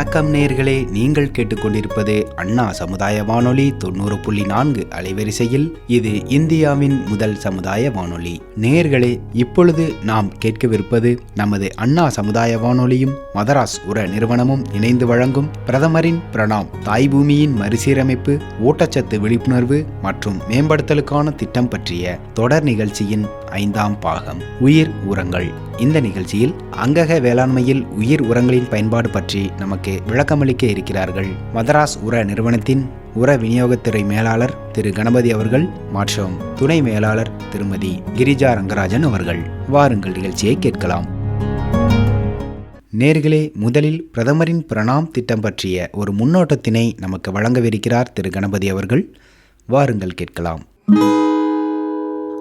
வணக்கம் நேயர்களே, நீங்கள் கேட்டுக்கொண்டிருப்பது அண்ணா சமுதாய வானொலி 90.4 அலைவரிசையில். இது இந்தியாவின் முதல் சமுதாய வானொலி. நேயர்களே, இப்பொழுது நாம் கேட்கவிருப்பது நமது அண்ணா சமுதாய வானொலியும் மதராஸ் உர நிறுவனமும் இணைந்து வழங்கும் பிரதமரின் பிரணாம் தாய் பூமியின் மறுசீரமைப்பு, ஊட்டச்சத்து விழிப்புணர்வு மற்றும் மேம்படுத்தலுக்கான திட்டம் பற்றிய தொடர் நிகழ்ச்சியின் 5ஆம் பாகம், உயிர் உரங்கள். இந்த நிகழ்ச்சியில் அங்கக வேளாண்மையில் உயிர் உரங்களின் பயன்பாடு பற்றி நமக்கு விளக்கமளிக்க இருக்கிறார்கள் மதராஸ் உர நிறுவனத்தின் உர விநியோகத்துறை மேலாளர் திரு கணபதி அவர்கள் மற்றும் துணை மேலாளர் திருமதி கிரிஜா ரங்கராஜன் அவர்கள். வாருங்கள், நிகழ்ச்சியை கேட்கலாம். நேர்களே, முதலில் பிரதமரின் பிரணாம் திட்டம் பற்றிய ஒரு முன்னோட்டத்தினை நமக்கு வழங்கவிருக்கிறார் திரு கணபதி அவர்கள். வாருங்கள், கேட்கலாம்.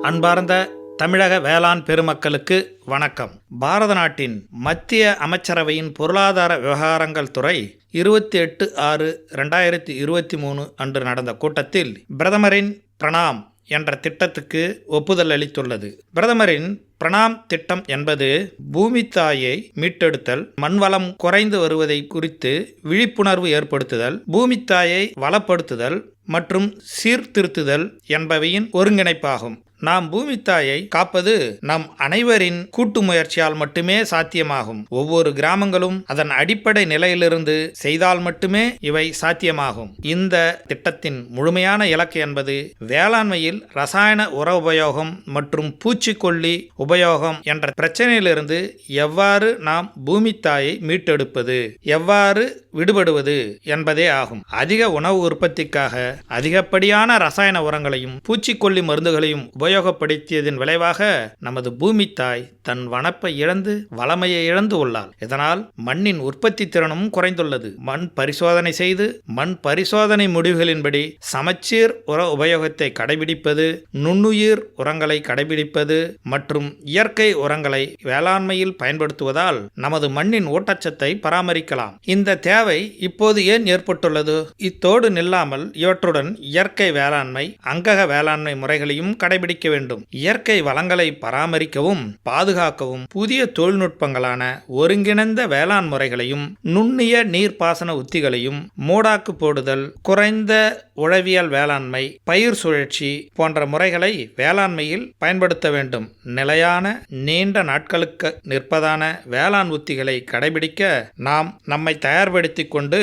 அன்பார்ந்த தமிழக வேளாண் பெருமக்களுக்கு வணக்கம். பாரத நாட்டின் மத்திய அமைச்சரவையின் பொருளாதார விவகாரங்கள் துறை 28/6/2023 அன்று நடந்த கூட்டத்தில் பிரதமரின் பிரணாம் என்ற திட்டத்துக்கு ஒப்புதல் அளித்துள்ளது. பிரதமரின் பிரணாம் திட்டம் என்பது பூமி தாயை மீட்டெடுத்தல், மண்வளம் குறைந்து வருவதை குறித்து விழிப்புணர்வு ஏற்படுத்துதல், பூமி தாயை வளப்படுத்துதல் மற்றும் சீர்திருத்துதல் என்பவையின் ஒருங்கிணைப்பாகும். நாம் பூமி தாயை காப்பது நம் அனைவரின் கூட்டு முயற்சியால் மட்டுமே சாத்தியமாகும். ஒவ்வொரு கிராமங்களும் அதன் அடிப்படை நிலையிலிருந்து செய்தால் மட்டுமே இவை சாத்தியமாகும். இந்த திட்டத்தின் முழுமையான இலக்கு என்பது வேளாண்மையில் ரசாயன உர உபயோகம் மற்றும் பூச்சிக்கொல்லி உபயோகம் என்ற பிரச்சனையிலிருந்து எவ்வாறு நாம் பூமி தாயை மீட்டெடுப்பது, எவ்வாறு விடுபடுவது என்பதே ஆகும். அதிக உணவு உற்பத்திக்காக அதிகப்படியான ரசாயன உரங்களையும் பூச்சிக்கொல்லி மருந்துகளையும் உபயோகப்படுத்தியதன் விளைவாக நமது பூமி தாய் தன் வனப்பை இழந்து வளமையை இழந்து உள்ளாள். இதனால் மண்ணின் உற்பத்தி திறனும் குறைந்துள்ளது. மண் பரிசோதனை செய்து மண் பரிசோதனை முடிவுகளின்படி சமச்சீர் உர உபயோகத்தை கடைபிடிப்பது, நுண்ணுயிர் உரங்களை கடைபிடிப்பது மற்றும் இயற்கை உரங்களை வேளாண்மையில் பயன்படுத்துவதால் நமது மண்ணின் ஊட்டச்சத்தை பராமரிக்கலாம். இந்த தேவை இப்போது ஏன் ஏற்பட்டுள்ளது? இத்தோடு நில்லாமல் இவற்றுடன் இயற்கை வேளாண்மை, அங்கக வேளாண்மை முறைகளையும் கடைபிடிக்க வேண்டும். இயற்கை வளங்களை பராமரிக்கவும் பாதுகாக்கவும் புதிய தொழில்நுட்பங்களான ஒருங்கிணைந்த வேளாண் முறைகளையும் நுண்ணிய நீர்ப்பாசன உத்திகளையும், மூடாக்கு போடுதல், குறைந்த உழவியல் வேளாண்மை, பயிர் சுழற்சி போன்ற முறைகளை வேளாண்மையில் பயன்படுத்த வேண்டும். நிலையான நீண்ட நாட்களுக்கு நிற்பதான வேளாண் உத்திகளை கடைபிடிக்க நாம் நம்மை தயார்படுத்திக் கொண்டு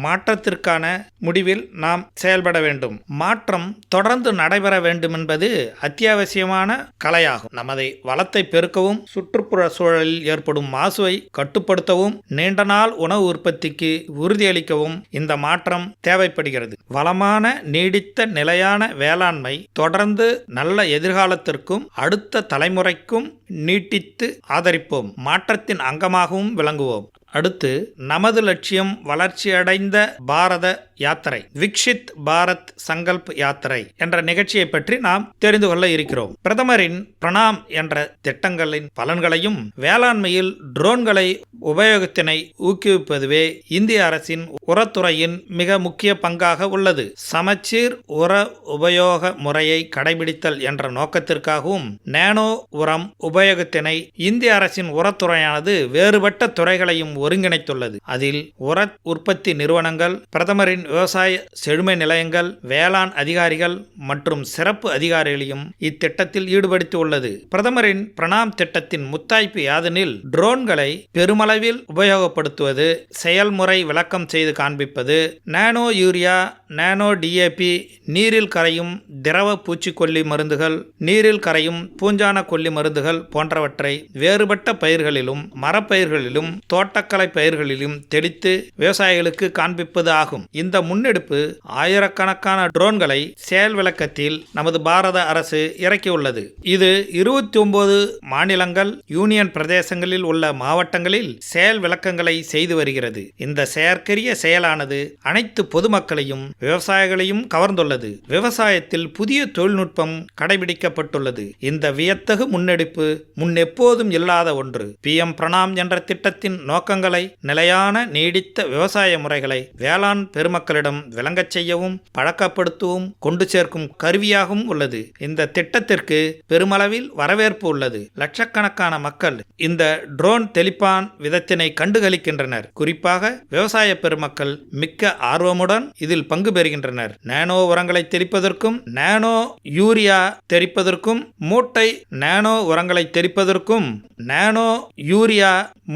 மாற்றத்திற்கான முடிவில் நாம் செயல்பட வேண்டும். மாற்றம் தொடர்ந்து நடைபெற வேண்டும் என்பது அத்தியாவசியமான கலையாகும். நமது வளத்தை பெருக்கவும், சுற்றுப்புற சூழலில் ஏற்படும் மாசுவை கட்டுப்படுத்தவும், நீண்ட நாள் உணவு உற்பத்திக்கு உறுதியளிக்கவும் இந்த மாற்றம் தேவைப்படுகிறது. வளமான நீடித்த நிலையான வேளாண்மை தொடர்ந்து நல்ல எதிர்காலத்திற்கும் அடுத்த தலைமுறைக்கும் நீட்டித்து ஆதரிப்போம். மாற்றத்தின் அங்கமாகவும் விளங்குவோம். அடுத்து, நமது லட்சியம் வளர்ச்சியடைந்த பாரத யாத்திரை, விக்ஷித் பாரத் சங்கல்ப் யாத்திரை என்ற நிகழ்ச்சியை பற்றி நாம் தெரிந்து கொள்ள இருக்கிறோம். பிரதமரின் பிரணாம் என்ற திட்டங்களின் பலன்களையும் வேளாண்மையில் ட்ரோன்களை உபயோகத்தினை ஊக்குவிப்பதுவே இந்திய அரசின் உரத்துறையின் மிக முக்கிய பங்காக உள்ளது. சமச்சீர் உர உபயோக முறையை கடைபிடித்தல் என்ற நோக்கத்திற்காகவும் நானோ உரம் உபயோகத்தினை இந்திய அரசின் உரத்துறையானது வேறுபட்ட துறைகளையும் ஒருங்கிணைத்துள்ளது. அதில் உர உற்பத்தி நிறுவனங்கள், பிரதமரின் விவசாய செழுமை நிலையங்கள், வேளாண் அதிகாரிகள் மற்றும் சிறப்பு அதிகாரிகளையும் இத்திட்டத்தில் ஈடுபடுத்தியுள்ளது. பிரதமரின் பிரணாம் திட்டத்தின் முத்தாய்ப்பு யாதெனில், ட்ரோன்களை பெருமளவில் உபயோகப்படுத்துவது, செயல்முறை விளக்கம் செய்து காண்பிப்பது, நானோ யூரியா, நானோ டிஏபி, நீரில் கரையும் திரவ பூச்சிக்கொல்லி மருந்துகள், நீரில் கரையும் பூஞ்சான கொல்லி மருந்துகள் போன்றவற்றை வேறுபட்ட பயிர்களிலும் மரப்பயிர்களிலும் தோட்டக்கலை பயிர்களிலும் தெளித்து விவசாயிகளுக்கு காண்பிப்பது ஆகும். இந்த முன்னெடுப்பு ஆயிரக்கணக்கான ட்ரோன்களை செயல் விளக்கத்தில் நமது பாரத அரசு இறக்கியுள்ளது. இது 29 மாநிலங்கள், யூனியன் பிரதேசங்களில் உள்ள மாவட்டங்களில் செயல் விளக்கங்களை செய்து வருகிறது. இந்த செயற்கரிய செயலானது அனைத்து பொதுமக்களையும் விவசாயிகளையும் கவர்ந்துள்ளது. விவசாயத்தில் புதிய தொழில்நுட்பம் கடைபிடிக்கப்பட்டுள்ளது. இந்த வியத்தகு முன்னெடுப்பு முன்னெப்போதும் இல்லாத ஒன்று. PM பிரணாம் என்ற திட்டத்தின் நோக்கங்கள் நுட்பங்களை, நிலையான நீடித்த விவசாய முறைகளை வேளாண் பெருமக்களிடம் விளங்கச் செய்யவும் பழக்கப்படுத்தவும் கொண்டு சேர்க்கும் கருவியாகவும் உள்ளது. இந்த திட்டத்திற்கு பெருமளவில் வரவேற்பு உள்ளது. லட்சக்கணக்கான மக்கள் இந்த ட்ரோன் தெளிப்பான் விதத்தினை கண்டுகளிக்கின்றனர். குறிப்பாக விவசாய பெருமக்கள் மிக்க ஆர்வமுடன் இதில் பங்கு பெறுகின்றனர். நானோ உரங்களை தெளிப்பதற்கும், நானோ யூரியா தெளிப்பதற்கும், மூட்டை நானோ உரங்களை தெளிப்பதற்கும், நானோ யூரியா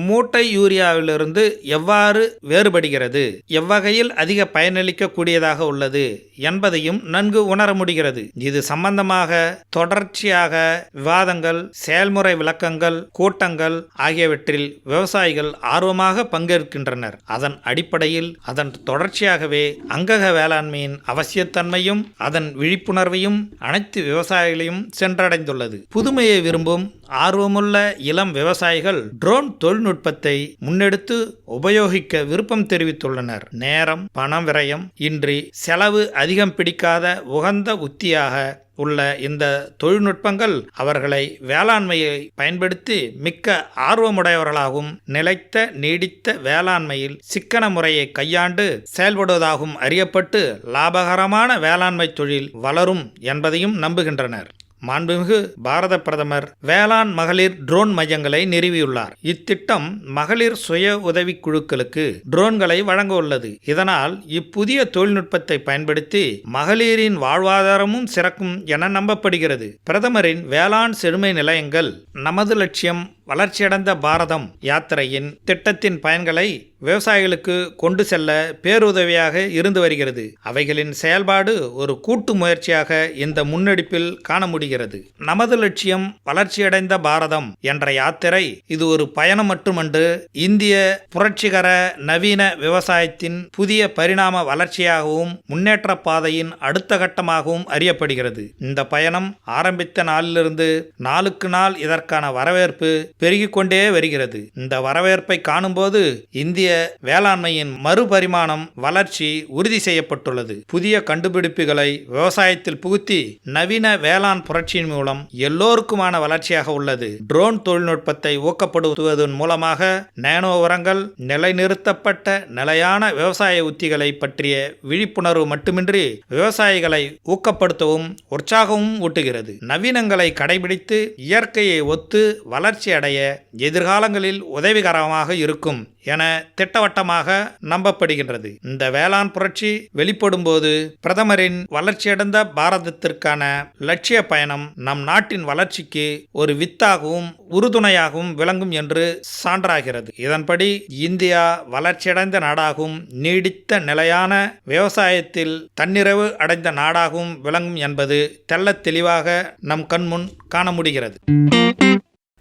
மூட்டை யூரியாவிலிருந்து எவ்வாறு வேறுபடுகிறது, எவ்வகையில் அதிக பயனளிக்க கூடியதாக உள்ளது என்பதையும் நன்கு உணர முடிகிறது. இது சம்பந்தமாக தொடர்ச்சியாக விவாதங்கள், செயல்முறை விளக்கங்கள், கூட்டங்கள் ஆகியவற்றில் விவசாயிகள் ஆர்வமாக பங்கேற்கின்றனர். அதன் அடிப்படையில் அதன் தொடர்ச்சியாகவே அங்கக வேளாண்மையின் அவசியத்தன்மையும் அதன் விழிப்புணர்வையும் அனைத்து விவசாயிகளையும் சென்றடைந்துள்ளது. புதுமையை விரும்பும் ஆர்வமுள்ள இளம் விவசாயிகள் ட்ரோன் தொழில்நுட்பத்தை முன்னெடுத்து உபயோகிக்க விருப்பம் தெரிவித்துள்ளனர். நேரம், பணம் விரயம் இன்றி செலவு அதிகம் பிடிக்காத உகந்த உத்தியாக உள்ள இந்த தொழில்நுட்பங்கள் அவர்களை வேளாண்மையை பயன்படுத்தி மிக்க ஆர்வமுடையவர்களாகவும் நிலைத்த நீடித்த வேளாண்மையில் சிக்கன முறையை கையாண்டு செயல்படுவதாகவும் அறியப்பட்டு லாபகரமான வேளாண்மை தொழில் வளரும் என்பதையும் நம்புகின்றனர். மாண்புமிகு பாரத பிரதமர் வேளாண் மகளிர் ட்ரோன் மையங்களை நிறுவியுள்ளார். இத்திட்டம் மகளிர் சுய உதவி குழுக்களுக்கு ட்ரோன்களை வழங்க உள்ளது. இதனால் இப்புதிய தொழில்நுட்பத்தை பயன்படுத்தி மகளிரின் வாழ்வாதாரமும் சிறக்கும் என நம்பப்படுகிறது. பிரதமரின் வேளாண் செழுமை நிலையங்கள் நமது லட்சியம் வளர்ச்சியடைந்த பாரதம் யாத்திரையின் திட்டத்தின் பயன்களை விவசாயிகளுக்கு கொண்டு செல்ல பேருதவியாக இருந்து வருகிறது. அவைகளின் செயல்பாடு ஒரு கூட்டு முயற்சியாக இந்த முன்னெடுப்பில் காண முடிகிறது. நமது லட்சியம் வளர்ச்சியடைந்த பாரதம் என்ற யாத்திரை இது ஒரு பயணம் மட்டுமன்று, இந்திய புரட்சிகர நவீன விவசாயத்தின் புதிய பரிணாம வளர்ச்சியாகவும் முன்னேற்ற பாதையின் அடுத்த கட்டமாகவும் அறியப்படுகிறது. இந்த பயணம் ஆரம்பித்த நாளிலிருந்து நாளுக்கு நாள் இதற்கான வரவேற்பு பெருகிக் கொண்டே வருகிறது. இந்த வரவேற்பை காணும்போது இந்திய வேளாண்மையின் மறுபரிமாணம் வளர்ச்சி உறுதி செய்யப்பட்டுள்ளது. புதிய கண்டுபிடிப்புகளை விவசாயத்தில் புகுத்தி நவீன வேளாண் புரட்சியின் மூலம் எல்லோருக்குமான வளர்ச்சியாக உள்ளது. ட்ரோன் தொழில்நுட்பத்தை ஊக்கப்படுத்துவதன் மூலமாக நானோ உரங்கள், நிலைநிறுத்தப்பட்ட நிலையான விவசாய உத்திகளை பற்றிய விழிப்புணர்வு மட்டுமின்றி விவசாயிகளை ஊக்கப்படுத்தவும் உற்சாகமும் ஊட்டுகிறது. நவீனங்களை கடைபிடித்து இயற்கையை ஒத்து வளர்ச்சி அடைய எதிர்காலங்களில் உதவிகரமாக இருக்கும் என திட்டவட்டமாக நம்பப்படுகின்றது. இந்த வேளாண் புரட்சி வெளிப்படும் போது பிரதமரின் வளர்ச்சியடைந்த பாரதத்திற்கான லட்சிய பயணம் நம் நாட்டின் வளர்ச்சிக்கு ஒரு வித்தாகவும் உறுதுணையாகவும் விளங்கும் என்று சான்றாகிறது. இதன்படி இந்தியா வளர்ச்சியடைந்த நாடாகவும் நீடித்த நிலையான விவசாயத்தில் தன்னிறைவு அடைந்த நாடாகவும் விளங்கும் என்பது தெள்ளத் தெளிவாக நம் கண்முன் காண முடிகிறது.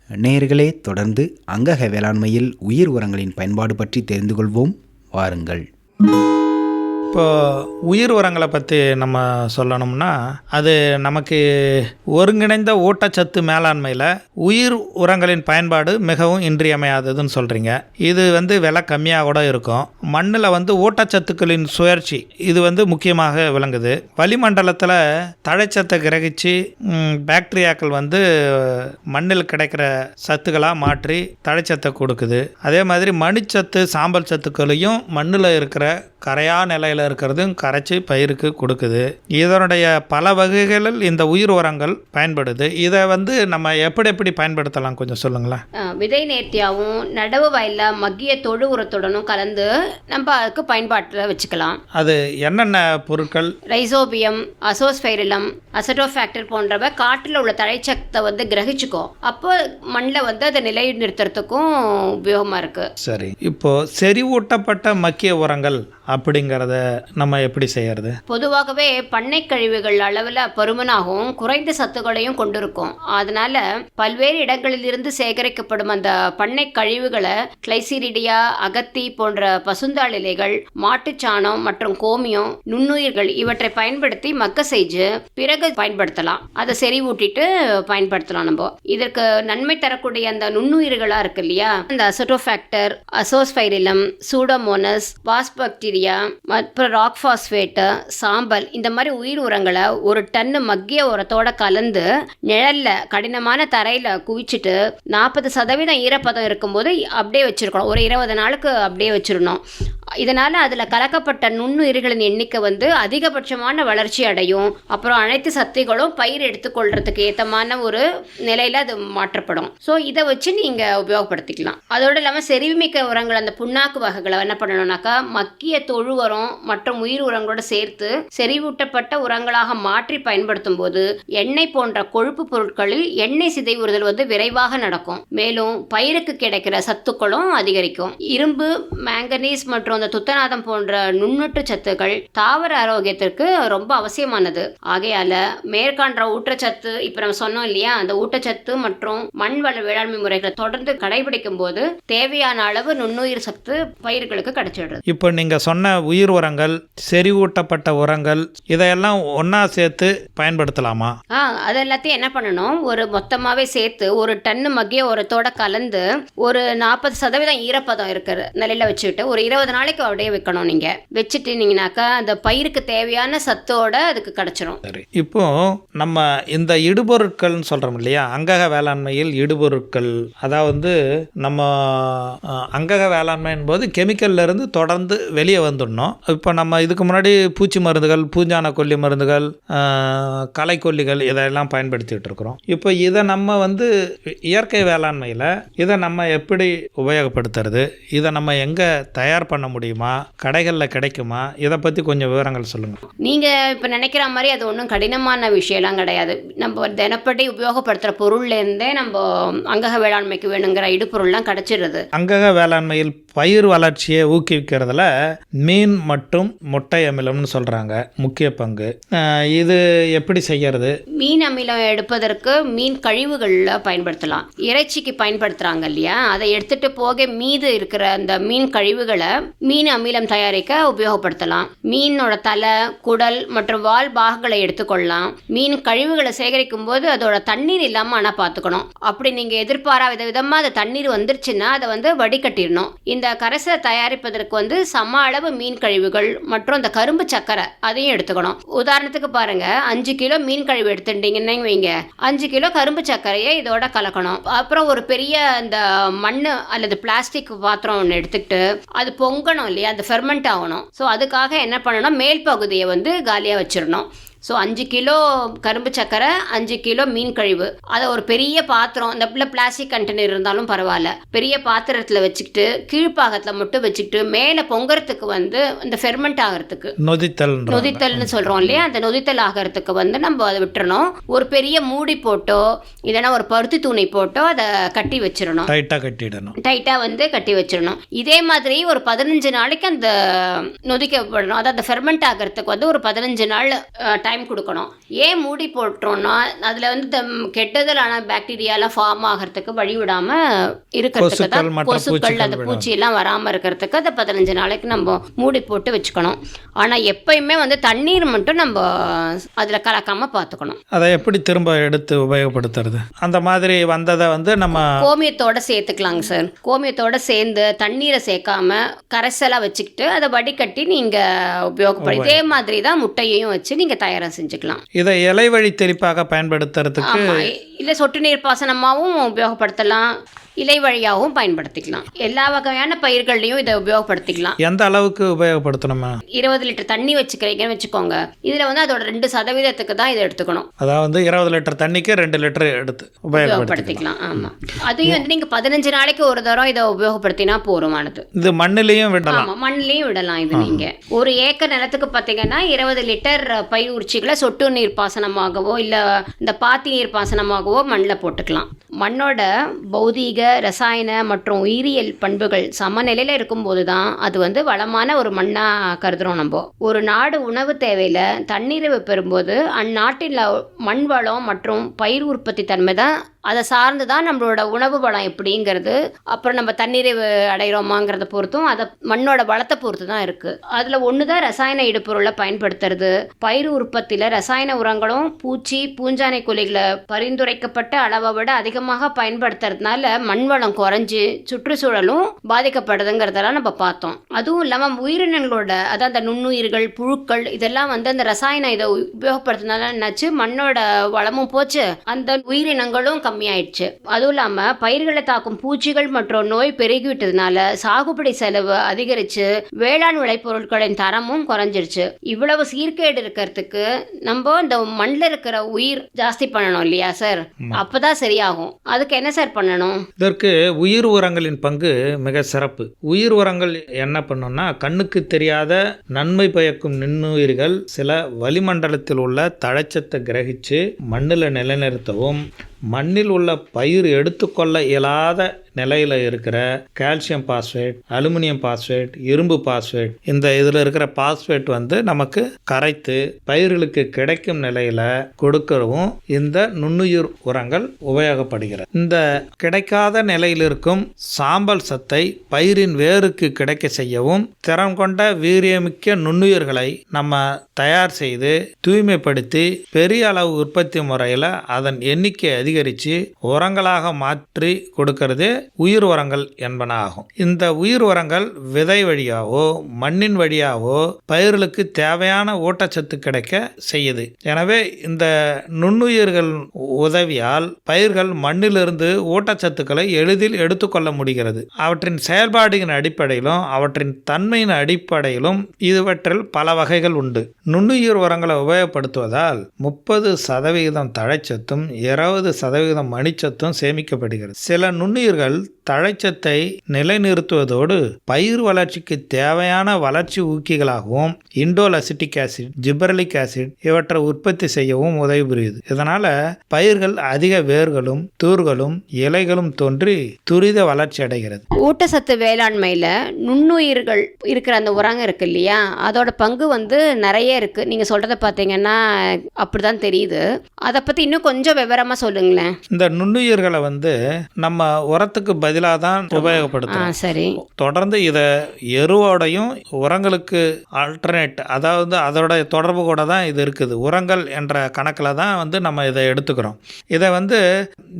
நேயர்களே, தொடர்ந்து அங்கக வேளாண்மையில் உயிர் உரங்களின் பயன்பாடு பற்றி தெரிந்து கொள்வோம். வாருங்கள். இப்போ உயிர் உரங்களை பற்றி நம்ம சொல்லணும்னா அது நமக்கு ஒருங்கிணைந்த ஊட்டச்சத்து மேலாண்மையில் உயிர் உரங்களின் பயன்பாடு மிகவும் இன்றியமையாததுன்னு சொல்கிறீங்க. இது விலை கம்மியாக கூட இருக்கும். மண்ணில் ஊட்டச்சத்துக்களின் சுழற்சி இது முக்கியமாக விளங்குது. வளிமண்டலத்தில் தழைச்சத்தை கிரகிச்சு பாக்டீரியாக்கள் மண்ணில் கிடைக்கிற சத்துக்களாக மாற்றி தழைச்சத்தை கொடுக்குது. அதே மாதிரி மணிச்சத்து, சாம்பல் சத்துக்களையும் மண்ணில் இருக்கிற கரையா நிலையில் இருக்கிறதும் கரைச்சி பயிருக்கு கொடுக்குது. இதனுடைய பல வகைகளில் இந்த உயிர் உரங்கள் பயன்படுது. இதை நம்ம எப்படி பயன்படுத்தலாம் கொஞ்சம் சொல்லுங்களேன். விதை நேர்த்தியாகவும் நடவு வயலில் மக்கிய தொழு உரத்துடனும் கலந்து நம்ம அதுக்கு பயன்பாட்டில் வச்சுக்கலாம். அது என்னென்ன பொருட்கள்? ரைசோபியம், அசோஸ்பைரிலம், அசடோஃபாக்டர் போன்றவை காற்றில் உள்ள தழைச்சத்தை கிரகிச்சுக்கும். அப்போ மண்ணில் அதை நிலை நிறுத்துறதுக்கும் உபயோகமாக இருக்கு. சரி, இப்போ செறிவூட்டப்பட்ட மக்கிய உரங்கள் அப்படிங்கிறத நம்ம எப்படி செய்யறது? பொதுவாகவே பண்ணை கழிவுகள் அளவில் பருமனாகவும் குறைந்த சத்துக்களையும் கொண்டிருக்கும். அதனால பல்வேறு இடங்களிலிருந்து சேகரிக்கப்படும் அந்த பண்ணை கழிவுகளை கிளைசீரிடியா, அகத்தி போன்ற பசுந்தாள் இலைகள், மாட்டுச்சாணம் மற்றும் கோமியம், நுண்ணுயிர்கள் இவற்றை பயன்படுத்தி மக்க செஞ்சு பிறகு பயன்படுத்தலாம். அதை செறிவூட்டிட்டு பயன்படுத்தலாம். நம்ம இதற்கு நன்மை தரக்கூடிய அந்த நுண்ணுயிர்களா இருக்கு இல்லையா, அந்த அசடோஃபாக்டர், அசோஸ்பைரிலம், சூடோமோனஸ், பாஸ்பாக்டீரியா பாக்டீரியா, அப்புறம் ராக் பாஸ்பேட்டு, சாம்பல், இந்த மாதிரி உயிர் உரங்களை ஒரு டன்னு மக்கிய உரத்தோட கலந்து நிழல்ல கடினமான தரையில குவிச்சிட்டு 40% ஈரப்பதம் இருக்கும்போது அப்படியே வச்சிருக்கணும். ஒரு 20 நாளுக்கு அப்படியே வச்சிடணும். இதனால் அதில் கலக்கப்பட்ட நுண்ணுயிர்களின் எண்ணிக்கை வந்து அதிகபட்சமான வளர்ச்சி அடையும். அப்புறம் அனைத்து சக்திகளும் பயிர் எடுத்துக்கொள்றதுக்கு ஏற்றமான ஒரு நிலையில் அது மாற்றப்படும். ஸோ இதை வச்சு நீங்கள் உபயோகப்படுத்திக்கலாம். அதோடு இல்லாமல் செறிவுமிக்க உரங்கள், அந்த புண்ணாக்கு வகைகளை என்ன பண்ணணும்னாக்கா மக்கிய தொழு உரம் மற்றும் உயிர் உரங்களோடு சேர்த்து செறிவூட்டப்பட்ட உரங்களாக மாற்றி பயன்படுத்தும் போது எண்ணெய் போன்ற கொழுப்பு பொருட்களில் எண்ணெய் சிதைவுறுதல் வந்து விரைவாக நடக்கும். மேலும் பயிருக்கு கிடைக்கிற சத்துக்களும் அதிகரிக்கும். இரும்பு, மேங்கனீஸ் மற்றும் அந்த துத்தநாதம் போன்ற நுண்ணூட்ட சத்துக்கள் தாவர ஆரோக்கியத்திற்கு ரொம்ப அவசியமானது. ஆகையால மேற்காண்ற ஊட்டச்சத்து, இப்ப நம்ம சொன்னோம் இல்லையா, அந்த ஊட்டச்சத்து மற்றும் மண் வள வேளாண்மை முறைகளை தொடர்ந்து கடைபிடிக்கும் போது தேவையான அளவு நுண்ணுயிர் சத்து பயிர்களுக்கு கிடைச்சிடுறது. இப்போ நீங்க சொன்ன உயிர் உரங்கள், செறிவூட்டப்பட்ட உரங்கள், இதையெல்லாம் ஒன்னா சேர்த்து பயன்படுத்தலாமா? அது எல்லாத்தையும் என்ன பண்ணணும், ஒரு மொத்தமாவே சேர்த்து ஒரு டன்னு மக்கிய உரத்தோட கலந்து ஒரு 40% ஈரப்பதம் இருக்கிற நிலையில வச்சுட்டு ஒரு 20 நாளைக்கு அப்படியே வைக்கணும். நீங்க வச்சுட்டீங்கன்னாக்கா அந்த பயிருக்கு தேவையான சத்தோட அதுக்கு கிடைச்சிரும். சரி, இப்போ நம்ம இந்த இடுபொருட்கள்னு சொல்றோம் இல்லையா, அங்கக வேளாண்மையில் இடுபொருட்கள், அதாவது நம்ம அங்கக வேளாண்மையின் போது கெமிக்கல்ல இருந்து தொடர்ந்து வெளியே வந்துடணும். இப்போ நம்ம இதுக்கு முன்னாடி பூச்சி மருந்துகள், பூஞ்சான கொல்லி மருந்துகள், களைக்கொல்லிகள் இதெல்லாம் பயன்படுத்திட்டு இருக்கிறோம். இப்போ இதை நம்ம வந்து இயற்கை வேளாண்மையில் இதை நம்ம எப்படி உபயோகப்படுத்துறது, இதை நம்ம எங்கே தயார் பண்ண முடியுமா, கடைகளில் கிடைக்குமா, இதை பற்றி கொஞ்சம் விவரங்கள் சொல்லுங்கள். நீங்கள் இப்போ நினைக்கிற மாதிரி அது ஒன்றும் கடினமான விஷயம்லாம் கிடையாது. நம்ம தினப்படி உபயோகப்படுத்துகிற பொருள்லேருந்தே நம்ம அங்கக வேளாண்மைக்கு வேணுங்கிற இடுபொருள்லாம் கிடைச்சிடுறது. அங்கக வேளாண்மையில் பயிர் வளர்ச்சியை ஊக்குவிக்கிறதுல மீன் மற்றும் முட்டை அமிலம்னு சொல்கிறாங்க முக்கிய பங்கு. இது எப்படி செய்யறது? மீன் அமிலம் எடுப்பதற்கு மீன் கழிவுகளில் பயன்படுத்தலாம். இறைச்சிக்கு பயன்படுத்துகிறாங்க இல்லையா, அதை எடுத்துகிட்டு போக மீது இருக்கிற அந்த மீன் கழிவுகளை மீன் அமிலம் தயாரிக்க உபயோகப்படுத்தலாம். மீனோட தலை, குடல் மற்றும் வால் பாகங்களை எடுத்துக்கொள்ளலாம். மீன் கழிவுகளை சேகரிக்கும் போது அதோட தண்ணீர் இல்லாமல் ஆனால் பார்த்துக்கணும். அப்படி நீங்கள் எதிர்பாராத விதமாக அது தண்ணீர் வந்துருச்சுன்னா அதை வந்து வடிகட்டிடணும். இந்த கரைசலை தயாரிப்பதற்கு வந்து சம அளவு மீன் கழிவுகள் மற்றும் இந்த கரும்பு சக்கரை அதையும் எடுத்துக்கணும். உதாரணத்துக்கு பாருங்க, 5 கிலோ மீன் கழிவு எடுத்துட்டீங்கன்னு வைங்க, 5 கிலோ கரும்பு சர்க்கரையை இதோட கலக்கணும். அப்புறம் ஒரு பெரிய இந்த மண் அல்லது பிளாஸ்டிக் பாத்திரம் ஒன்று எடுத்துக்கிட்டு அது பொங்கணும் இல்லையா, அது ஃபெர்மெண்ட் ஆகணும். ஸோ அதுக்காக என்ன பண்ணணும், மேல் பகுதியை வந்து காலியாக வச்சிடணும். ஸோ 5 கிலோ கரும்பு சக்கரை, 5 கிலோ மீன் கழிவு, அதை ஒரு பெரிய பாத்திரம், இந்த பிளாஸ்டிக் கண்டெய்னர் இருந்தாலும் பரவாயில்ல, பெரிய பாத்திரத்தில் வச்சுக்கிட்டு கீழ்ப்பாகத்தில் மட்டும் வச்சுக்கிட்டு மேலே பொங்கறதுக்கு வந்து இந்த ஃபெர்மெண்ட் ஆகிறதுக்கு நொதித்தல்னு சொல்கிறோம் இல்லையா, அந்த நொதித்தல் ஆகிறதுக்கு வந்து நம்ம அதை விட்டுறணும். ஒரு பெரிய மூடி போட்டோ இல்லைன்னா ஒரு பருத்தி துணி போட்டோ அதை கட்டி வச்சிடணும். டைட்டாக வந்து கட்டி வச்சிடணும். இதே மாதிரி ஒரு 15 நாளைக்கு அந்த நொதிக்கப்படணும். அதாவது அந்த ஃபெர்மெண்ட் ஆகிறதுக்கு வந்து ஒரு 15 நாள் டைம் கொடுக்கணும். ஏன் மூடி போட்டோம்னா அதில் வந்து கெட்டதலான பாக்டீரியாலாம் ஃபார்ம் ஆகிறதுக்கு வழி விடாமல் இருக்கிறதுக்கு தான், கொசுக்கள் அந்த பூச்சியெல்லாம் வராமல் இருக்கிறதுக்கு அதை 15 நாளைக்கு நம்ம மூடி போட்டு வச்சுக்கணும். ஆனால் எப்பயுமே வந்து தண்ணீர் மட்டும் நம்ம அதில் கலக்காமல் பார்த்துக்கணும். அதை எப்படி திரும்ப எடுத்து உபயோகப்படுத்துறது? அந்த மாதிரி வந்ததை வந்து நம்ம கோமியத்தோட சேர்த்துக்கலாங்க சார். கோமியத்தோட சேர்ந்து தண்ணீரை சேர்க்காம கரைசலாக வச்சுக்கிட்டு அதை வடிகட்டி நீங்கள் உபயோகப்படும். இதே மாதிரி தான் முட்டையையும் வச்சு நீங்கள் தயாராக செஞ்சுக்கலாம். இதை இலை வழி தெளிப்பாக பயன்படுத்துறதுக்கு இல்லை சொட்டு நீர் பாசனமாகவும் உபயோகப்படுத்தலாம், இலை வழியாகவும் பயன்படுத்திக்கலாம். எல்லா வகையான பயிர்கள்லையும் இதை உபயோகப்படுத்திக்கலாம். எந்த அளவுக்கு உபயோகப்படுத்தணுமா? 20 லிட்டர் தண்ணி வச்சுக்கிறீங்கன்னு வச்சுக்கோங்க, இதில் வந்து அதோட 2% தான் இதை எடுத்துக்கணும். அதாவது 20 லிட்டர் தண்ணிக்கு 2 லிட்டர் எடுத்து உபயோகப்படுத்திக்கலாம். ஆமாம், அதையும் வந்து நீங்கள் 15 நாளைக்கு ஒரு தரம் இதை உபயோகப்படுத்தினா போதுமானது. இது மண்ணிலையும் விடலாம். ஆமாம், மண்ணிலையும் விடலாம். இது நீங்கள் ஒரு ஏக்கர் நிலத்துக்கு பார்த்தீங்கன்னா 20 லிட்டர் பயிர் உரிச்சிகளை சொட்டு நீர் பாசனமாகவோ இல்லை இந்த பாத்தி நீர் பாசனமாகவோ மண்ணில் போட்டுக்கலாம். மண்ணோட பௌதீக, ரசாயன மற்றும் உயிரியல் பண்புகள் சமநிலையில் இருக்கும்போது தான் அது வந்து வளமான ஒரு மண்ணாக கருதுகிறோம். நம்ம ஒரு நாடு உணவு தேவையில் தண்ணீரை பெறும்போது அந்நாட்டில் மண் வளம் மற்றும் பயிர் உற்பத்தி தன்மை தான் அதை சார்ந்து தான் நம்மளோட உணவு வளம் எப்படிங்கிறது, அப்புறம் நம்ம தண்ணீரை அடைகிறோமாங்கிறத பொறுத்தும் அதை மண்ணோட வளத்தை பொறுத்து தான் இருக்குது. அதில் ஒன்று தான் ரசாயன இடுபொருளை பயன்படுத்துறது. பயிர் உற்பத்தியில் ரசாயன உரங்களும் பூச்சி, பூஞ்சானை கொல்லிகளை பரிந்துரைக்கப்பட்ட அளவை விட அதிகமாக அதிகமாக பயன்படுத்துறதுனால மண் வளம் குறைஞ்சி சுற்றுச்சூழலும் பாதிக்கப்படுதுங்கிறதெல்லாம் நம்ம பார்த்தோம். அதுவும் இல்லாமல் உயிரினங்களோட அதாவது அந்த நுண்ணுயிர்கள், புழுக்கள் இதெல்லாம் வந்து அந்த ரசாயன இதை உபயோகப்படுத்துறதுனால என்னாச்சு, மண்ணோட வளமும் போச்சு, அந்த உயிரினங்களும் கம்மியாயிடுச்சு. அதுவும் இல்லாமல் பயிர்களை தாக்கும் பூச்சிகள் மற்றும் நோய் பெருகிவிட்டதுனால சாகுபடி செலவு அதிகரிச்சு வேளாண் விளைபொருட்களின் தரமும் குறைஞ்சிருச்சு. இவ்வளவு சீர்கேடு இருக்கிறதுக்கு நம்ம இந்த மண்ணில் இருக்கிற உயிர் ஜாஸ்தி பண்ணணும் இல்லையா சார்? அப்பதான் சரியாகும். அதுக்கு என்ன சார் பண்ணணும்? இதற்கு உயிர் உரங்களின் பங்கு மிக சிறப்பு. உயிர் உரங்கள் என்ன பண்ணும்னா, கண்ணுக்கு தெரியாத நன்மை பயக்கும் நுண்ணுயிர்கள் சில வளிமண்டலத்தில் உள்ள தழைச்சத்தை கிரகிச்சு மண்ணில் நிலைநிறுத்தவும், மண்ணில் உள்ள பயிர் எடுத்துக்கொள்ள இயலாத நிலையில் இருக்கிற கால்சியம் பாஸ்பேட், அலுமினியம் பாஸ்பேட், இரும்பு பாஸ்பேட், இந்த இதில் இருக்கிற பாஸ்பேட் வந்து நமக்கு கரைத்து பயிர்களுக்கு கிடைக்கும் நிலையில் கொடுக்கவும் இந்த நுண்ணுயிர் உரங்கள் உபயோகப்படுகிறது. இந்த கிடைக்காத நிலையில் இருக்கும் சாம்பல் சத்தை பயிரின் வேருக்கு கிடைக்க செய்யவும் திறன் கொண்ட வீரியமிக்க நுண்ணுயிர்களை நம்ம தயார் செய்து தூய்மைப்படுத்தி பெரிய அளவு உற்பத்தி முறையில் அதன் எண்ணிக்கை அதிகரித்து உரங்களாக மாற்றி கொடுக்கிறது உயிர் உரங்கள் என்பன ஆகும். இந்த உயிர் உரங்கள் விதை வழியாவோ மண்ணின் வழியாவோ பயிர்களுக்கு தேவையான ஊட்டச்சத்து கிடைக்க செய்யுது. எனவே இந்த நுண்ணுயிர்கள் உதவியால் பயிர்கள் மண்ணிலிருந்து ஊட்டச்சத்துக்களை எளிதில் எடுத்துக்கொள்ள முடிகிறது. அவற்றின் செயல்பாடுகளின் அடிப்படையிலும் அவற்றின் தன்மையின் அடிப்படையிலும் இவற்றில் பல வகைகள் உண்டு. நுண்ணுயிர் உரங்களை உபயோகப்படுத்துவதால் 30% தழைச்சத்தும் 20% மணிச்சத்தும் சேமிக்கப்படுகிறது. சில நுண்ணுயிர்கள் தழைச்சத்தை நிலைநிறுத்துவதோடு பயிர் வளர்ச்சிக்கு தேவையான வளர்ச்சி ஊக்கிகளாகவும் indole acetic acid, gibberellic acid இவற்றை உற்பத்தி செய்யவும் உதவி புரியுது. இதனால பயிர்கள் அதிக வேர்களும் தூர்களும் இலைகளும் தோன்றி துரித வளர்ச்சி அடைகிறது. ஊட்டச்சத்து வேளாண்மையில நுண்ணுயிர்கள் இருக்கிற அந்த உரங்க இருக்கு இல்லையா, அதோட பங்கு வந்து நிறைய இருக்கு. நீங்க சொல்றத பார்த்தீங்கன்னா அப்படிதான் தெரியுது. அதை பத்தி இன்னும் கொஞ்சம் விவரமா சொல்லுங்களேன். இந்த நுண்ணுயிர்களை வந்து நம்ம உரத்துக்கு பதிலாக தான் உபயோகப்படுத்தும். சரி, தொடர்ந்து இதை எருவோடையும் உரங்களுக்கு ஆல்டர்னேட், அதாவது அதோட தொடர்பு கூட தான் இது இருக்குது. உரங்கள் என்ற கணக்கில் தான் வந்து நம்ம இதை எடுத்துக்கிறோம். இதை வந்து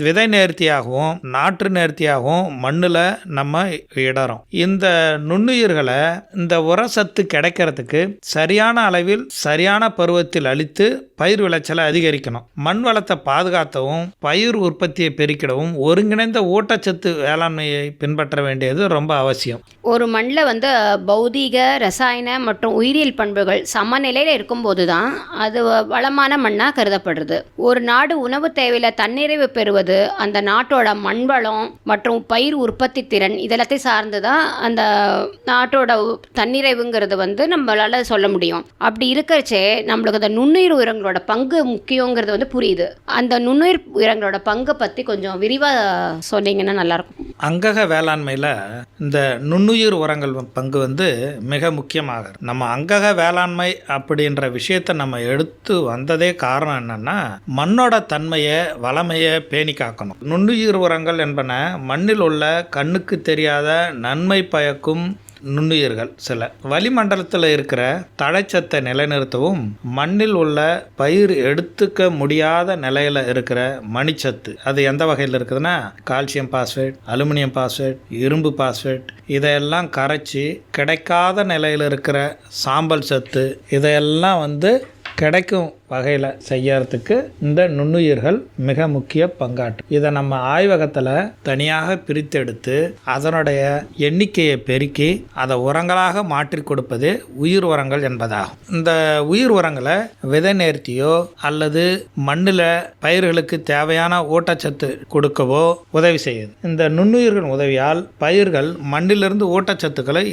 விதை நேர்த்தியாகவும் நாற்று நேர்த்தியாகவும் மண்ணில் நம்ம இடறோம். இந்த நுண்ணுயிர்களை இந்த உர சத்து கிடைக்கிறதுக்கு சரியான அளவில் சரியான பருவத்தில் அளித்து பயிர் விளைச்சலை அதிகரிக்கணும். மண் வளத்தை பாதுகாக்கவும் பயிர் உற்பத்தியை பெருக்கிடவும் ஒருங்கிணைந்த ஊட்டச்சத்து வேளாண்மையை பின்பற்ற வேண்டியது ரொம்ப அவசியம். ஒரு மண்ணில் வந்து பௌதீக, ரசாயன மற்றும் உயிரியல் பண்புகள் சமநிலையில் இருக்கும்போது தான் அது வளமான மண்ணாக கருதப்படுறது. ஒரு நாடு உணவு தேவையில் தன்னிறைவு பெறுவது அந்த நாட்டோட மண் வளம் மற்றும் பயிர் உற்பத்தி திறன் இதெல்லாத்தையும் சார்ந்து தான் அந்த நாட்டோட தன்னிறைவுங்கிறது வந்து நம்மளால சொல்ல முடியும். அப்படி இருக்கிறச்சே நம்மளுக்கு அந்த நுண்ணுயிர் உரங்களோட பங்கு முக்கியங்கிறது வந்து புரியுது. அந்த நுண்ணுயிர் உரங்களோட பங்கை பற்றி கொஞ்சம் விரிவாக சொன்னீங்கன்னா நல்லாயிருக்கும். அங்கக வேளாண்மையில் இந்த நுண்ணுயிர் உரங்கள் பங்கு வந்து மிக முக்கியமாக. நம்ம அங்கக வேளாண்மை அப்படின்ற விஷயத்தை நம்ம எடுத்து வந்ததே காரணம் என்னன்னா, மண்ணோட தன்மையை வளமையை பேணி காக்கணும். நுண்ணுயிர் உரங்கள் என்பன மண்ணில் உள்ள கண்ணுக்கு தெரியாத நன்மை பயக்கும் நுண்ணுயிர்கள் சில வளிமண்டலத்தில் இருக்கிற தழைச்சத்தை நிலைநிறுத்தவும், மண்ணில் உள்ள பயிர் எடுத்துக்க முடியாத நிலையில் இருக்கிற மணிச்சத்து, அது எந்த வகையில் இருக்குதுன்னா கால்சியம் பாஸ்பேட், அலுமினியம் பாஸ்பேட், இரும்பு பாஸ்பேட் இதையெல்லாம் கரைச்சி கிடைக்காத நிலையில் இருக்கிற சாம்பல் சத்து இதையெல்லாம் வந்து கிடைக்கும் வகையில் செய்யறதுக்கு இந்த நுண்ணுயிர்கள் மிக முக்கிய பங்காற்றும். இதை நம்ம ஆய்வகத்தில் தனியாக பிரித்தெடுத்து அதனுடைய எண்ணிக்கையை பெருக்கி அதை உரங்களாக மாற்றி கொடுப்பது உயிர் உரங்கள் என்பதாகும். இந்த உயிர் உரங்களை விதை நேர்த்தியோ அல்லது மண்ணில் பயிர்களுக்கு தேவையான ஊட்டச்சத்து கொடுக்கவோ உதவி செய்யுது. இந்த நுண்ணுயிர்கள் உதவியால் பயிர்கள் மண்ணிலிருந்து ஊட்டச்சத்துக்களை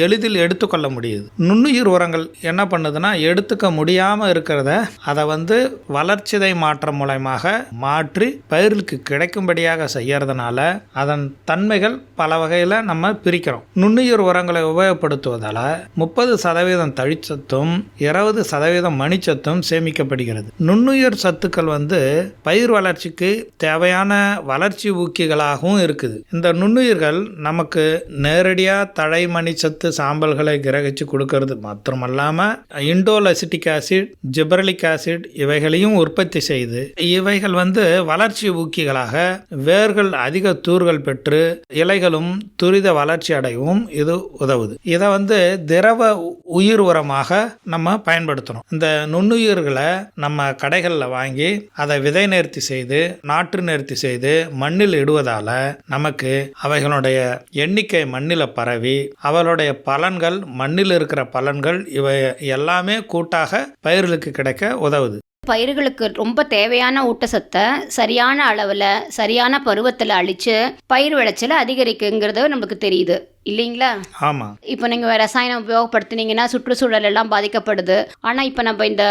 எளிதில் எடுத்துக்கொள்ள முடியுது. நுண்ணுயிர் உரங்கள் என்ன பண்ணுதுன்னா, எடுத்துக்க முடியாமல் இருக்கிறத அதை வந்து வளர்ச்சிதை மாற்றம் மூலமாக மாற்றி பயிர்களுக்கு கிடைக்கும்படியாக செய்யறதுனால அதன் தன்மைகள் பல வகையில் நம்ம பிரிக்கிறோம். நுண்ணுயிர் உரங்களை உபயோகப்படுத்துவதால் 30% தழிச்சத்தும் 20% மணிச்சத்தும் சேமிக்கப்படுகிறது. நுண்ணுயிர் சத்துக்கள் வந்து பயிர் வளர்ச்சிக்கு தேவையான வளர்ச்சி ஊக்கிகளாகவும் இருக்குது. இந்த நுண்ணுயிர்கள் நமக்கு நேரடியாக தழை மணிச்சத்து சாம்பல்களை கிரகிச்சு கொடுக்கறது மாத்திரமல்லாமல் indole acetic acid, acid, gibberellic acid இவைகளையும் உற்பத்தி செய்து இவைகள் வளர்ச்சி ஊக்கிகளாக வேர்கள் அதிக தூர்கள் பெற்று இலைகளும் துரித வளர்ச்சி அடையவும் இது உதவுது. இதை திரவ உயிர் உரமாக நம்ம பயன்படுத்தணும். இந்த நுண்ணுயிர்களை நம்ம கடைகளில் வாங்கி அதை விதை நேர்த்தி செய்து நாற்று நேர்த்தி செய்து மண்ணில் இடுவதால நமக்கு அவைகளுடைய எண்ணிக்கை மண்ணில் பரவி அவளுடைய பலன்கள், மண்ணில் இருக்கிற பலன்கள் இவை எல்லாமே கூட்டாக பயிர்களுக்கு கிடைக்க உதவுது. பயிர்களுக்கு ரொம்ப தேவையான ஊட்டச்சத்தை சரியான அளவில் சரியான பருவத்தில் அழித்து பயிர் விளைச்சலை அதிகரிக்குங்கிறது நமக்கு தெரியுது இல்லைங்களா? ஆமாம். இப்போ நீங்கள் ரசாயனம் உபயோகப்படுத்தினீங்கன்னா சுற்றுச்சூழல் எல்லாம் பாதிக்கப்படுது. ஆனால் இப்போ நம்ம இந்த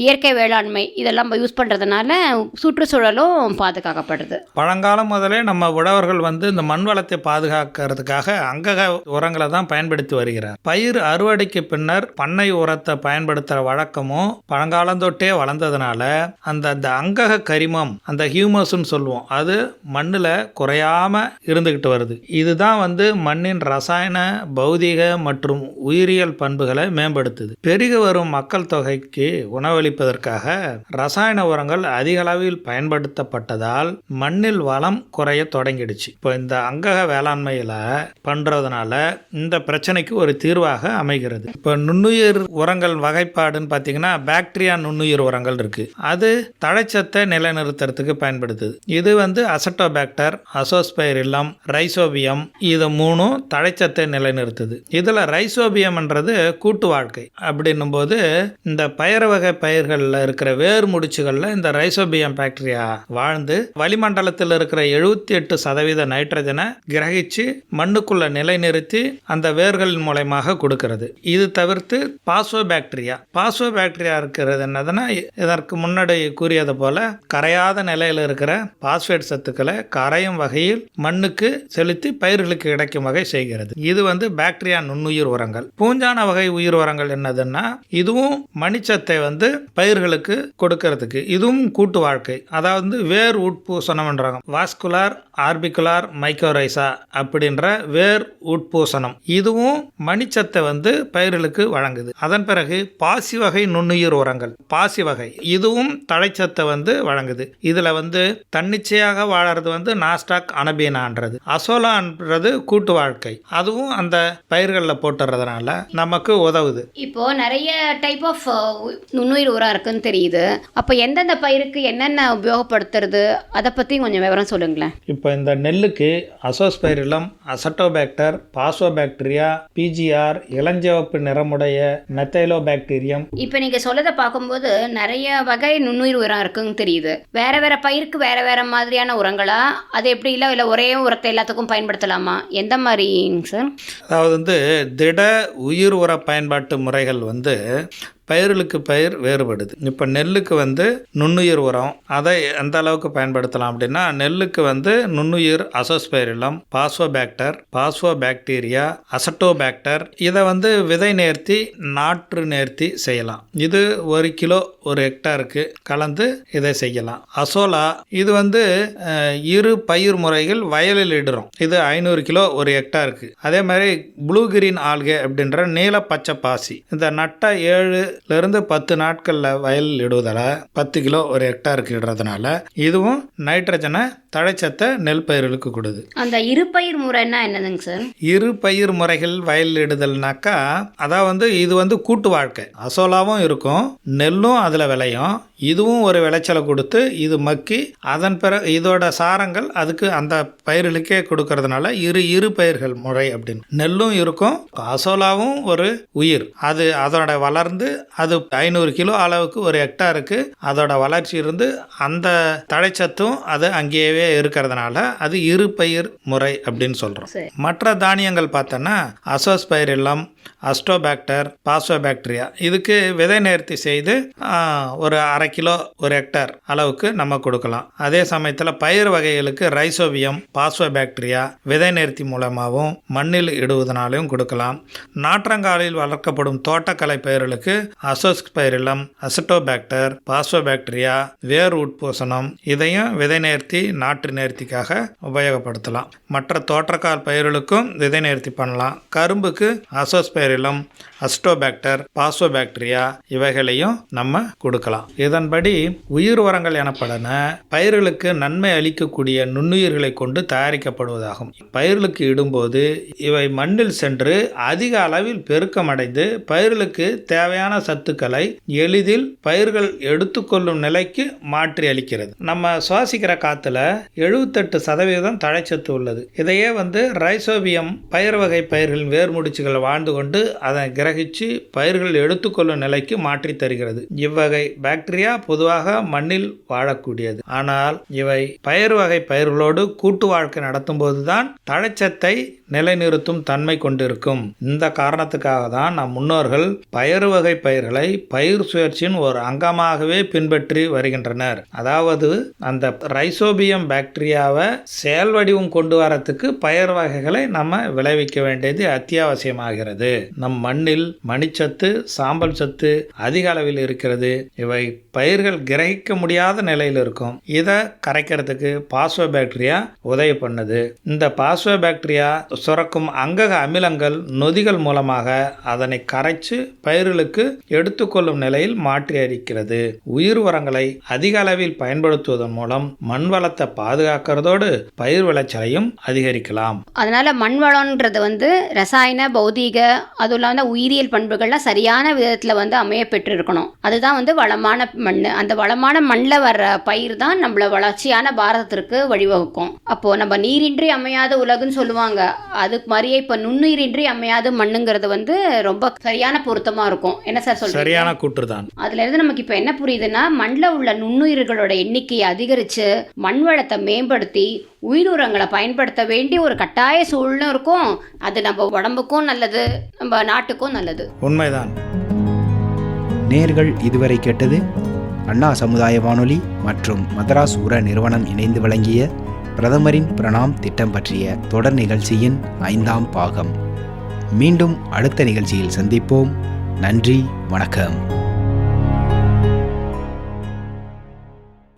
இயற்கை வேளாண்மை இதெல்லாம் யூஸ் பண்ணுறதுனால சுற்றுச்சூழலும் பாதுகாக்கப்படுது. பழங்காலம் முதலே நம்ம உழவர்கள் இந்த மண் வளத்தை பாதுகாக்கிறதுக்காக அங்கக உரங்களை தான் பயன்படுத்தி வருகிறார். பயிர் அறுவடைக்கு பின்னர் பண்ணை உரத்தை பயன்படுத்துகிற வழக்கமும் பழங்காலந்தொட்டே வளர்ந்ததுனால அந்த அங்கக கரிமம், அந்த ஹியூமஸ்ன்னு சொல்லுவோம், அது மண்ணில் குறையாம இருந்துகிட்டு வருது. இதுதான் மண்ணின் ரசாயன, பௌதிக மற்றும் உயிரியல் பண்புகளை மேம்படுத்துது. பெருகி வரும் மக்கள் தொகைக்கு உணவளிப்பதற்காக ரசாயன உரங்கள் அதிக அளவில் பயன்படுத்தப்பட்டதால் மண்ணில் வளம் குறைய தொடங்கிடுச்சு. இப்போ இந்த அங்கக வேளாண்மையில பண்றதுனால இந்த பிரச்சனைக்கு ஒரு தீர்வாக அமைகிறது. இப்போ நுண்ணுயிர் உரங்கள் வகைப்பாடுன்னு பார்த்தீங்கன்னா பாக்டீரியா நுண்ணுயிர் உரங்கள் இருக்கு. அது தழைச்சத்தை நிலைநிறுத்துறதுக்கு பயன்படுத்துது. இது அசட்டோபாக்டர், அசோஸ்பைரில்லம், ரைசோபியம், இது மூணும் தழைச்சத்தை நிலைநிறுத்துது. இதில் ரைசோபியம்ன்றது கூட்டு வாழ்க்கை. அப்படின்னும் போது இந்த பயிர் வகை பயிர்களில் இருக்கிற வேர் முடிச்சுகளில் இந்த ரைசோபியம் பாக்டீரியா வாழ்ந்து வளிமண்டலத்தில் இருக்கிற 78% நைட்ரஜனை கிரகிச்சு மண்ணுக்குள்ள நிலைநிறுத்தி அந்த வேர்களின் மூலமாக கொடுக்கிறது. இது தவிர்த்து பாஸ்போபாக்டீரியா இருக்கிறது என்னதுன்னா, இதற்கு முன்னாடி கூறியது போல கரையாத நிலையில் இருக்கிற பாஸ்பேட் சத்துக்களை கரையும் வகையில் மண்ணுக்கு செலுத்தி பயிர்களுக்கு கிடைக்கும் வகை செய்கிறது. இது பாக்டீரியா நுண்ணுயிர் உரங்கள். பூஞ்சான வகை உயிர் உரங்கள் என்னதுன்னா, இதுவும் மணிச்சத்தை பயிர்களுக்கு கொடுக்கிறதுக்கு இதுவும் கூட்டு வாழ்க்கை. அதாவது வேர் உட்பூசணம்ன்றாங்க. வாஸ்குலார் ஆர்பிகுலார் மைக்கோரைசா அப்படின்ற வேர் உட்பூசணம் இதுவும் மணிச்சத்தை பயிர்களுக்கு வழங்குது. அதன் பிறகு பாசி வகை நுண்ணுயிர் உரங்கள். பாசி வகை இதுவும் தழைச்சத்தை வழங்குது. இதுல தன்னிச்சையாக வாழறது நாஸ்டாக் அனபீனான்றது. அசோலான்றது கூட்டு வாழ்க்கை. அதுவும் அந்த பயிர்களில் போட்டுறதுனால நமக்கு உதவுது. இப்போ நிறைய டைப் ஆஃப் நுண்ணுயிர் உரம் இருக்குன்னு தெரியுது. அப்போ எந்தெந்த பயிருக்கு என்னென்ன உபயோகப்படுத்துறது அதை பற்றி கொஞ்சம் விவரம் சொல்லுங்களேன். இப்போ இந்த நெல்லுக்கு அசோஸ்பைரிலம், அசட்டோபாக்டர், பாஸ்போபாக்டீரியா, பிஜிஆர், இளஞ்சிவப்பு நிறமுடைய மெத்தைலோபாக்டீரியம். இப்போ நீங்கள் சொல்லதை பார்க்கும்போது நிறைய வகை நுண்ணுயிர் உரம் இருக்குன்னு தெரியுது. வேற வேற பயிருக்கு வேற வேற மாதிரியான உரங்களா? அது எப்படி இல்லை ஒரே உரத்தை எல்லாத்துக்கும் பயன்படுத்தலாமா? எந்த மாதிரிங்க சார்? அதாவது திட உயிர் உர பயன்பாட்டு முறைகள் பயிர்களுக்கு பயிர் வேறுபடுது. இப்போ நெல்லுக்கு நுண்ணுயிர் உரம் அதை எந்த அளவுக்கு பயன்படுத்தலாம் அப்படின்னா, நெல்லுக்கு நுண்ணுயிர் அசோஸ்பைரிலம், பாஸ்போபாக்டீரியா, அசட்டோபாக்டர் இதை விதை நேர்த்தி நாற்று நேர்த்தி செய்யலாம். இது 1 கிலோ 1 ஹெக்டாருக்கு கலந்து இதை செய்யலாம். அசோலா இது இரு பயிர் முறைகள் வயலில் இடுறோம். இது 500 கிலோ 1 ஹெக்டாருக்கு. அதே மாதிரி ப்ளூ கிரீன் ஆல்கே அப்படின்ற நீல பச்சை பாசி இந்த நட்ட 7-10 நாட்களில் வயலில் இடுவதால் 10 கிலோ 1 ஹெக்டாருக்கு இடுறதுனால இதுவும் நைட்ரஜனை தழைச்சத்தை நெல் பயிர்களுக்கு கொடுது. அந்த இரு பயிர் முறைன்னா என்னதுங்க சார்? இரு பயிர் முறைகள் வயலில் இடுதல்னாக்கா, அதாவது இது கூட்டு வாழ்க்கை. அசோலாவும் இருக்கும், நெல்லும் அதில் விளையும். இதுவும் ஒரு விளைச்சலை கொடுத்து இது மக்கி அதன் பிறகு இதோட சாரங்கள் அதுக்கு அந்த பயிர்களுக்கே கொடுக்கறதுனால இரு பயிர்கள் முறை அப்படின்னு. நெல்லும் இருக்கும், அசோலாவும் ஒரு உயிர். அது அதோட வளர்ந்து அது 500 கிலோ அளவுக்கு 1 ஹெக்டாருக்கு அதோட வளர்ச்சி இருந்து அந்த தழைச்சத்தும் அது அங்கேயே இருக்கிறதுனால அது இரு பயிர் முறை அப்படின்னு சொல்றோம். மற்ற தானியங்கள் பார்த்தோன்னா அசோஸ்பைரில்லம், அஸ்டோபாக்டர், பாஸ்போபாக்டீரியா இதுக்கு விதை நேர்த்தி செய்து ஒரு 1/2 கிலோ 1 ஹெக்டார் அளவுக்கு நம்ம கொடுக்கலாம். அதே சமயத்தில் பயிர் வகைகளுக்கு ரைசோபியம், பாஸ்போபாக்டீரியா விதை நேர்த்தி மூலமாகவும் மண்ணில் இடுவதனாலையும் கொடுக்கலாம். நாற்றங்காலில் வளர்க்கப்படும் தோட்டக்கலை பயிர்களுக்கு அசோஸ்பைரிலம், அசிட்டோபாக்டர், பாஸ்போபாக்டீரியா, வேர் உட்பூசணம் இதையும் விதை நேர்த்தி, நாற்று நேர்த்திக்காக உபயோகப்படுத்தலாம். மற்ற தோற்றக்கால் பயிர்களுக்கும் விதை நேர்த்தி பண்ணலாம். கரும்புக்கு அசோஸ்பைரிலம், அசிட்டோபாக்டர், பாஸ்போபாக்டீரியா இவைகளையும் நம்ம கொடுக்கலாம். இதன்படி உயிர் உரங்கள் எனப்படன பயிர்களுக்கு நன்மை அளிக்கக்கூடிய நுண்ணுயிர்களை கொண்டு தயாரிக்கப்படுவதாகும். பயிர்களுக்கு இடும்போது இவை மண்ணில் சென்று அதிக அளவில் பெருக்கமடைந்து பயிர்களுக்கு தேவையான சத்துக்களை எளிதில் பயிர்கள் எடுத்துக்கொள்ளும் நிலைக்கு மாற்றி அளிக்கிறது. நம்ம சுவாசிக்கிற காத்துல 78% தழைச்சத்து உள்ளது. இதையே ரைசோபியம் பயிர் வகை பயிர்களின் வேர்முடிச்சுகள் வாழ்ந்து கொண்டு அதை கிரகிச்சு பயிர்கள் எடுத்துக்கொள்ளும் நிலைக்கு மாற்றி தருகிறது. இவ்வகை பாக்டீரியா பொதுவாக மண்ணில் வாழக்கூடியது. ஆனால் இவை பயிர் வகை பயிர்களோடு கூட்டு வாழ்க்கை நடத்தும் போதுதான் தழைச்சத்தை நிலைநிறுத்தும் தன்மை கொண்டிருக்கும். இந்த காரணத்துக்காக தான் நம் முன்னோர்கள் பயிர் வகை பயிர்களை பயிர் சுழற்சியின் ஒரு அங்கமாகவே பின்பற்றி வருகின்றனர். அதாவது அந்த ரைசோபியம் பாக்டீரியாவை செயல் வடிவம் கொண்டு வரத்துக்கு பயிர் வகைகளை நம்ம விளைவிக்க வேண்டியது அத்தியாவசியமாகிறது. நம் மண்ணில் மணிச்சத்து, சாம்பல் சத்து அதிக அளவில் இருக்கிறது. இவை பயிர்கள் கிரகிக்க முடியாத நிலையில் இருக்கும். இதை கரைக்கிறதுக்கு பாஸ்போபாக்டீரியா உதவி பண்ணுது. இந்த பாஸ்போபாக்டீரியா சுரக்கும் அங்கக அமிலங்கள் நொதிகள் மூலமாக அதனை கரைச்சு பயிர்களுக்கு எடுத்துக்கொள்ளும் நிலையில் மாற்றி அளிக்கிறது. உயிர் உரங்களை அதிக அளவில் பயன்படுத்துவதன் மூலம் மண் வளத்தை பாதுகாக்கிறதோடு பயிர் விளைச்சலையும் அதிகரிக்கலாம். அதனால மண் வளம்ன்றது ரசாயன, பௌதீக, அதுவும் இல்லாம உயிரியல் பண்புகள்லாம் சரியான விதத்தில் அமைய பெற்று இருக்கணும். அதுதான் வளமான மண். அந்த வளமான மண்ணில் வர்ற பயிர் தான் நம்மள வளர்ச்சியான பாரதத்திற்கு வழிவகுக்கும். அப்போ நம்ம நீரின்றி அமையாத உலகுன்னு சொல்லுவாங்க. அதுக்கு மாதிரியே இப்போ நுண்ணுயிரின்றி அமையாத மண்ணுங்கிறது ரொம்ப சரியான பொருத்தமா இருக்கும். என்ன சார் சொல்றீங்க? சரியான கூற்று தான். அதுல இருந்து நமக்கு இப்போ என்ன புரியுதுன்னா, மண்ணில் உள்ள நுண்ணுயிர்களோட எண்ணிக்கையை அதிகரித்து மண் வளத்தை மேம்படுத்தி உயிர் உரங்களை பயன்படுத்த வேண்டிய ஒரு கட்டாய சூழ்நிலை இருக்கும். அது நம்ம உடம்புக்கும் நல்லது, நம்ம நாட்டுக்கும் நல்லது. உண்மைதான். நேர்கள் இதுவரை கேட்டது அண்ணா சமுதாய வானொலி மற்றும் மதராஸ் உர நிறுவனம் இணைந்து வழங்கிய பிரதமரின் பிரணாம் திட்டம் பற்றிய தொடர் நிகழ்ச்சியின் 5ஆம் பாகம். மீண்டும் அடுத்த நிகழ்ச்சியில் சந்திப்போம். நன்றி, வணக்கம்.